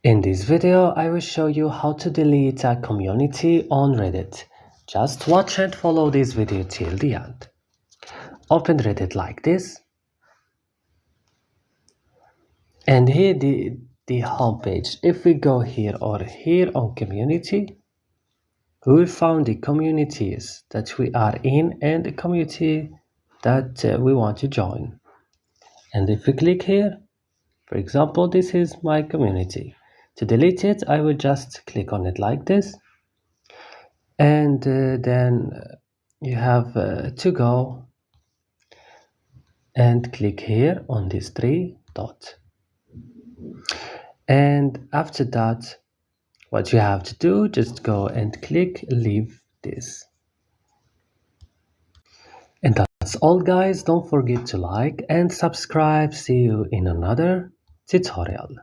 In this video, I will show you how to delete a community on Reddit. Just watch and follow this video till the end. Open Reddit like this. And here the homepage. If we go here or here on community, we will find the communities that we are in and the community that we want to join. And if we click here, for example, this is my community. To delete it, I will just click on it like this. And then you have to go and click here on these three dots. And after that, what you have to do, just go and click leave this. And that's all, guys. Don't forget to like and subscribe. See you in another tutorial.